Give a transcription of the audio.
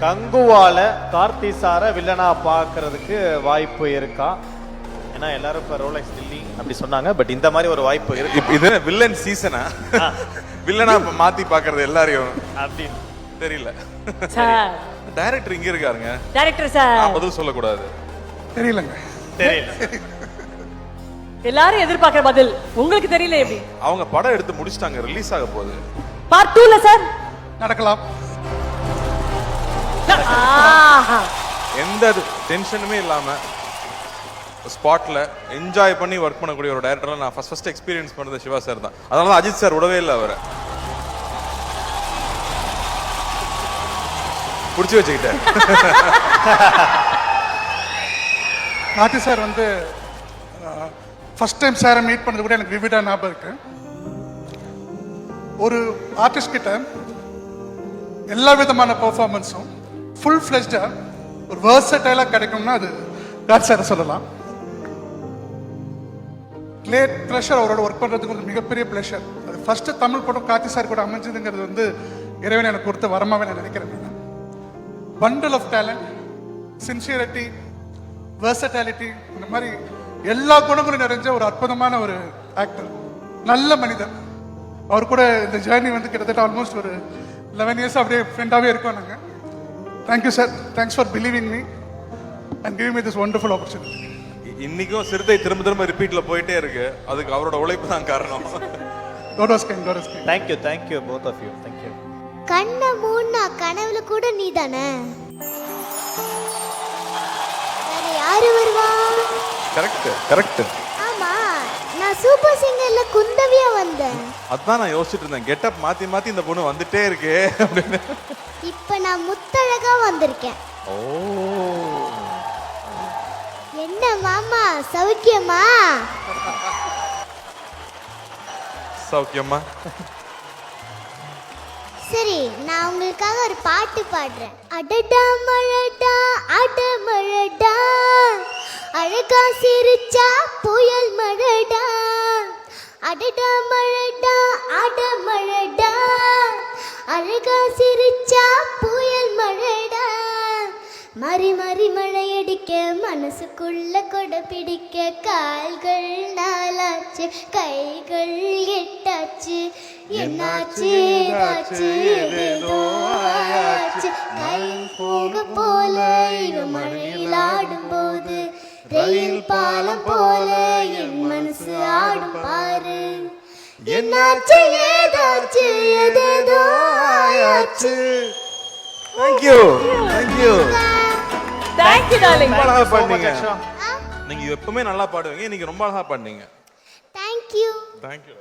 கங்குவால கார்த்தி சார வில்லனா பாக்குறதுக்கு வாய்ப்பு இருக்கா? ஏன்னா எல்லாரும் இப்ப ரோலெக்ஸ் டில்லி அப்படி சொன்னாங்க. பட் இந்த மாதிரி ஒரு வாய்ப்பு இருக்கு. இது வில்லன் சீசனா? வில்லனா மாத்தி பாக்குறது எல்லாரையும் அப்படின்னு தெரியல. சார் டைரக்டர் இங்க இருக்காருங்க. டைரக்டர் சார் பதில் சொல்லக்கூடாது. தெரியலங்க. தெரியல. எல்லாரும் எதிர்பார்க்கிற பதில் உங்களுக்கு தெரியல எப்படி? அவங்க படம் எடுத்து முடிச்சிட்டாங்க, ரிலீஸ் ஆக போகுது. பார்ட் 2ல சார் நடக்கலாம். எந்த டென்ஷனுமே இல்லாம ஸ்பாட்ல என்ஜாய் பண்ணி ஒர்க் பண்ணக்கூடிய ஒரு டைரக்டர்ல நான் ஃபர்ஸ்ட் எக்ஸ்பீரியன்ஸ் பண்ணது சிவா சார் தான். அதனால தான் அஜித் சார் விடவே இல்லை அவரை. புடிச்சு வச்சுக்கிட்டேன். கார்த்தி சார் வந்து ஃபர்ஸ்ட் டைம் சாரை மீட் பண்ணது கூட எனக்கு விவிடா ஞாபகம் இருக்கு. ஒரு ஆர்டிஸ்ட் கிட்ட எல்லா விதமான பெர்ஃபார்மன்ஸும் ஃபுல் ஃப்ளெஷ்டா ஒரு வெர்சடைலா கிடைக்கும்னா அது கார்த்தி சாரை சொல்லலாம். கிரேட் ப்ளஷர் அவரோட ஒர்க் பண்ணுறதுக்கு ஒரு மிகப்பெரிய ப்ளஷர். அது ஃபர்ஸ்ட் தமிழ் படம் கார்த்தி சார் கூட அமைஞ்சதுங்கிறது வந்து இறைவன் எனக்கு கொடுத்த வரமாவே நான் நினைக்கிறேன். Bundle of talent, sincerity, versatility, இந்த மாதிரி எல்லா குணங்களும் நிறைஞ்ச ஒரு அற்புதமான ஒரு ஆக்டர், நல்ல மனிதர். அவர் கூட இந்த ஜேர்னி வந்து கிட்டத்தட்ட ஆல்மோஸ்ட் ஒரு 11 இயர்ஸ் அப்படியே ஃப்ரெண்டாகவே இருக்கோம் நாங்கள். Thank you sir, thanks for believing me and giving me this wonderful opportunity. இன்னைக்கும் சிறுத்தை திரும்ப திரும்ப ரிப்பீட்ல போயிட்டே இருக்கு. அதுக்கு அவரோட உழைப்பு தான் காரணம். Thank you both of you. Thank you. கண்ணை மூணா கனவுல கூட நீ தானே. வேற யாரு வருவா? கரெக்ட். ஆமா, நான் சூப்பர் சிங்கர்ல குந்தவியா வந்தேன். அதான் நான் யோசிச்சுட்டு இருந்தேன், கெட்டப் மாத்தி மாத்தி இந்த பொண்ணு வந்துட்டே இருக்கு அப்படின்னு. இப்ப நான் முத்தழகா வந்திருக்கேன். ஓ, என்ன மாமா சௌக்கியமா? சௌக்கியமா? சரி, நான் உங்களுக்காக ஒரு பாட்டு பாடுறேன். அடடா மழடா அடமழடா, அழகா சிரிச்சா புயல் மழடா. அடடா மழடா அடமழடா, அழகா சிரிச்சா புயல் மழடா. மறி மறி மழையடிக்க மனசுக்குள்ள கொடை பிடிக்க, கால்கள் நாளாச்சு கைகள் எட்டாச்சு. என்னாச்சு ஏதாச்சு ஏதேதோ ஆயாச்சு. கை போக போல இவ மழையில் ஆடும் போது, ரயில் பாலம் போல என் மனசு ஆடும் பாரு. என்னாச்சு ஏதாச்சு ஏதேதோ ஆயாச்சு. தேங்க்யூ. Thank you darling. ரொம்ப அழகா பாடுனீங்க. நீங்க எப்பவுமே நல்லா பாடுவீங்க, நீங்க ரொம்ப அழகா பாடுனீங்க. தேங்க்யூ. தேங்க்யூ.